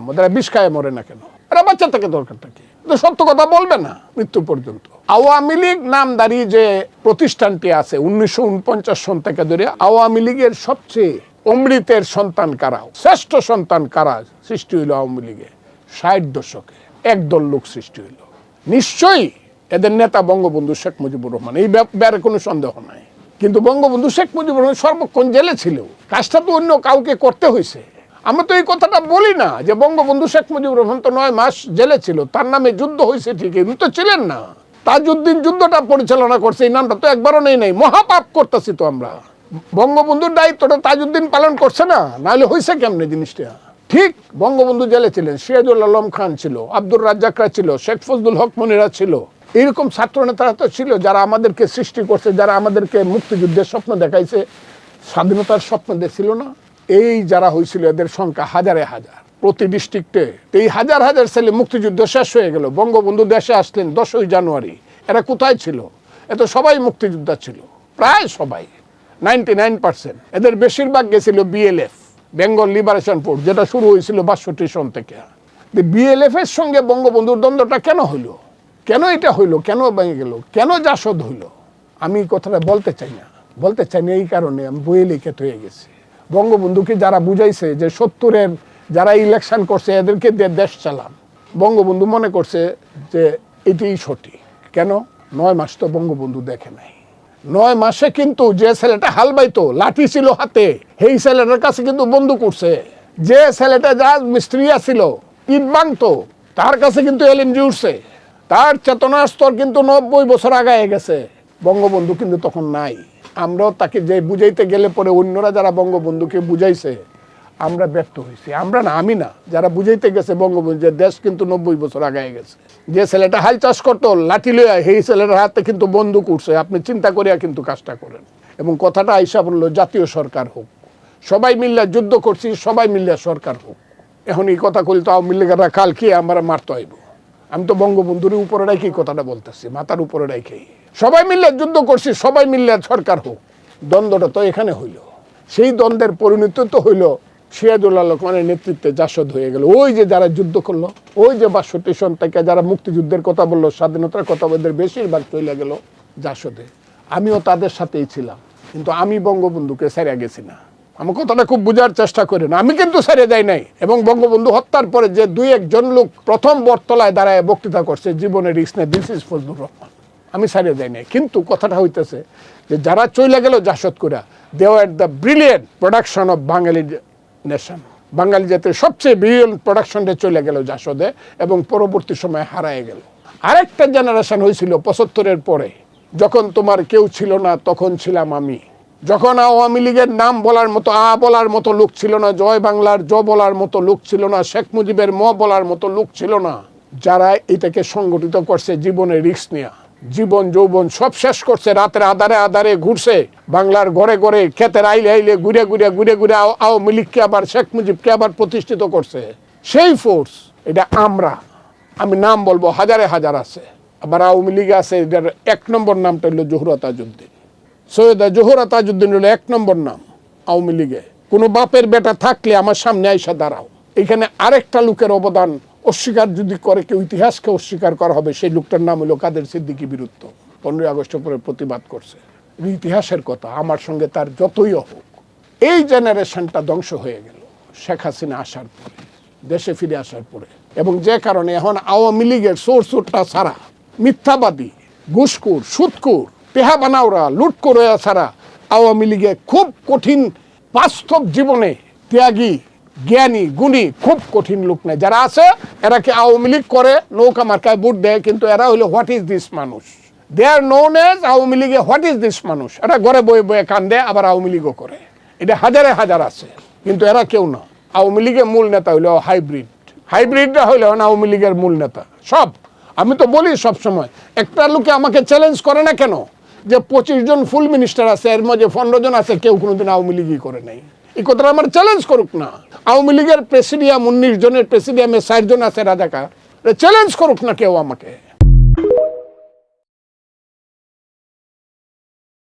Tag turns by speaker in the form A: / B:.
A: ওদের বিষ খায় মরে না কেন? এরা বাচ্চা থেকে দরকারটা কি? সত্য কথা বলবে না মৃত্যু পর্যন্ত। আওয়ামী লীগ নামদারি যে প্রতিষ্ঠানটি আছে 1949 সন থেকে ধরে, আওয়ামী লীগের সবচেয়ে অমৃতের সন্তান কারা, শ্রেষ্ঠ সন্তান কারা সৃষ্টি হইল আওয়ামী লীগে 60 দশকে? একদল লোক সৃষ্টি হইল। নিশ্চয়ই এদের নেতা বঙ্গবন্ধু শেখ মুজিবুর রহমান, এই ব্যাপারে কোনো সন্দেহ নাই। কিন্তু বঙ্গবন্ধু শেখ মুজিবুর রহমান সর্বক্ষণ জেলে ছিল, কাজটা তো অন্য কাউকে করতে হয়েছে। আমরা তো এই কথাটা বলি না যে বঙ্গবন্ধু শেখ মুজিবুর রহমান তো 9 মাস জেলে ছিল, তার নামে যুদ্ধ হয়েছে ঠিকই, কিন্তু ছিলেন না। তাজউদ্দিন যুদ্ধটা পরিচালনা করছে, এই নামটা তো একবারও নেই। মহাপাপ করতেছি তো আমরা। বঙ্গবন্ধুর দায়িত্বটা তাজউদ্দিন পালন করছে না, নাহলে হয়েছে কেমনে জিনিসটা? ঠিক বঙ্গবন্ধু জেলে ছিলেন, সিরাজুল আলম খান ছিল, আব্দুর রাজ্জাকরা ছিল, শেখ ফজলুল হক মনিরা ছিল, এইরকম ছাত্র নেতারা তো ছিল যারা আমাদেরকে সৃষ্টি করছে, যারা আমাদেরকে মুক্তিযুদ্ধের স্বপ্ন দেখাইছে, স্বাধীনতার স্বপ্ন দেখছিল না। এই যারা হয়েছিল এদের সংখ্যা হাজারে হাজার, প্রতি ডিস্ট্রিক্টে। এই হাজার হাজার ছেলে মুক্তিযুদ্ধ শেষ হয়ে গেল, বঙ্গবন্ধু দেশে আসলেন 10ই জানুয়ারি। এরা কোথায় ছিল? এত সবাই মুক্তিযোদ্ধা ছিল, প্রায় সবাই, 99%। এদের বেশিরভাগ গেছিল বিএলএফ, বেঙ্গল লিবারেশন ফোর্স, যেটা শুরু হয়েছিল 62 সন থেকে। বিএলএফ এর সঙ্গে বঙ্গবন্ধুর দ্বন্দ্বটা কেন হইল? কেন এটা হইল? কেন ভেঙে গেল? কেন জাসদ হইল? আমি কথাটা বলতে চাই না এই কারণে আমি বইয়ে লিখে হয়ে গেছি। বঙ্গবন্ধুকে যারা বুঝাইছে যে 70-এর যারা ইলেকশন করছে এদেরকে দিয়ে দেশ চালান, বঙ্গবন্ধু মনে করছে যে এটাই সঠিক। কেন? 9 মাস তো বঙ্গবন্ধু দেখে নাই। 9 মাসে কিন্তু যে ছেলেটা হাল বাইতো, লাঠি ছিল হাতে, সেই ছেলেটার কাছে কিন্তু বন্দুক উঠছে। যে ছেলেটা যা মিস্ত্রি ছিল, ইট ভাঙতো, তার কাছে কিন্তু এলএমজি উঠছে। তার চেতনার স্তর কিন্তু 90 বছর আগায় গেছে। বঙ্গবন্ধু কিন্তু তখন নাই। আমরাও তাকে যে বুঝাইতে গেলে পরে অন্যরা যারা বঙ্গবন্ধুকে বুঝাইছে, আমরা ব্যর্থ হয়েছি। আমরা না, আমি না, যারা বুঝাইতে গেছে বঙ্গবন্ধু যে দেশ কিন্তু 90 বছর আগায় গেছে। যে ছেলেটা হাল চাষ করতো লাঠি লইয়া, সেই ছেলেটার হাতে কিন্তু বন্দুক উঠছে। আপনি চিন্তা করিয়া কিন্তু কাজটা করেন। এবং কথাটা আইসা বললো জাতীয় সরকার হোক, সবাই মিল্লা যুদ্ধ করছি, সবাই মিল্লা সরকার হোক। এখন এই কথা কইল তো আওয়ামী লীগেরা কাল কি আমরা মারতে হইব? আমি তো বঙ্গবন্ধুর উপরে রেখেই কথাটা বলতেছি, মাথার উপরে রেখেই। সবাই মিলে যুদ্ধ করছি, সবাই মিলে সরকার হোক। দ্বন্দ্বটা তো এখানে হইল। সেই দ্বন্দ্বের পরিণতি তো হইল সিরাজুল আলম খানের নেতৃত্বে জাসদ হয়ে গেল। ওই যে যারা যুদ্ধ করলো, ওই যে 62 সন থেকে যারা মুক্তিযুদ্ধের কথা বললো, স্বাধীনতার কথা বলতে বেশিরভাগ চলে গেল জাসদে। আমিও তাদের সাথেই ছিলাম, কিন্তু আমি বঙ্গবন্ধুকে ছেড়ে গেছি না। আমার কথাটা খুব বোঝার চেষ্টা করেন। আমি কিন্তু ছেড়ে যাই নাই। এবং বঙ্গবন্ধু হত্যার পরে যে 2-1 লোক প্রথম বটতলায় দাঁড়ায় বক্তৃতা করছে, জীবনের রিস্ক নেই, দিস ইজ ফজলুর রহমান, আমি ছেড়ে যাই নাই। কিন্তু কথাটা হইতেছে যে যারা চলে গেল জাসদ করে, they were the brilliant production of Bengali nation. Bengali জাতির সবচেয়ে ব্রিলিয়েন্ট প্রোডাকশনটা চলে গেল জাসদে, এবং পরবর্তী সময় হারায় গেল। আরেকটা জেনারেশন হয়েছিল 75-এর পরে, যখন তোমার কেউ ছিল না তখন ছিলাম আমি। যখন আওয়ামী লীগের নাম বলার মতো বলার মতো লোক ছিল না, জয় বাংলার বলার মতো লোক ছিল না, শেখ মুজিবের বলার মতো লোক ছিল না, যারা এটাকে সংগঠিত করছে জীবনের রিস্ক নিয়ে, জীবন যৌবন সব শেষ করছে, রাতের আধারে ঘুরছে, বাংলার ঘরে ঘরে ক্ষেতের আইলে ঘুরে ঘুরে আওয়ামী লীগকে আবার শেখ মুজিবকে আবার প্রতিষ্ঠিত করছে। সেই ফোর্স এটা আমি নাম বলবো, হাজারে হাজার আছে। আবার আওয়ামী লীগ আছে, এটার 1 নম্বর নামটা হলো জহুরা তাজউদ্দিন। সৈয়দা জহুরা তাজউদ্দিন হলো 1 নম্বর নাম আওয়ামী লীগে। কোনো বাপের বেটা থাকলে আমার সামনে আইসা দাঁড়াও। এখানে আরেকটা লোকের অবদান অস্বীকার যদি করে কেউ, ইতিহাসকে অস্বীকার করা হবে। সেই লোকটার নাম হলো কাদের সিদ্দিকী বীরত্ব। 15ই আগস্টের পরে প্রতিবাদ করছে। ইতিহাসের কথা, আমার সঙ্গে তার যতই হোক। এই জেনারেশনটা ধ্বংস হয়ে গেল শেখ হাসিনা আসার পরে, দেশে ফিরে আসার পরে। এবং যে কারণে এখন আওয়ামী লীগের সোরটা ছাড়া, মিথ্যাবাদী, ঘুষখোর, সুদখোর, পেহা বানাওরা, লুট করে ছাড়া আওয়ামী লীগে খুব কঠিন বাস্তব জীবনে ত্যাগী, জ্ঞানী, গুণী খুব কঠিন লোক নেই। যারা আছে এরা কি আওয়ামী লীগ করে, নৌকা মার্কায় ভোট দেয়, কিন্তু এরা হইলো হোয়াট ইজ দিস মানুষ। দে আর নোন এজ আওয়ামী লীগে হোয়াট ইজ দিস মানুষ। এরা ঘরে বয়ে বয়ে কান্দে, আবার আওয়ামী লীগও করে। এটা হাজারে হাজার আছে, কিন্তু এরা কেউ না। আওয়ামী লীগের মূল নেতা হইলো হাইব্রিডরা হইলো আওয়ামী লীগের মূল নেতা সব। আমি তো বলি সবসময়, একটা লোকে আমাকে চ্যালেঞ্জ করে না কেন যে 25 জন ফুল মিনিস্টার আছে, এর মধ্যে 15 জন আছে কেউ কোনোদিন আওয়ামী লীগই করে নাই। এই কথাটা আমার চ্যালেঞ্জ করুক না। আওয়ামী লীগের প্রেসিডিয়াম 19 জনের প্রেসিডিয়ামে 60 জন আছে রাজাকার, চ্যালেঞ্জ করুক না কেউ আমাকে।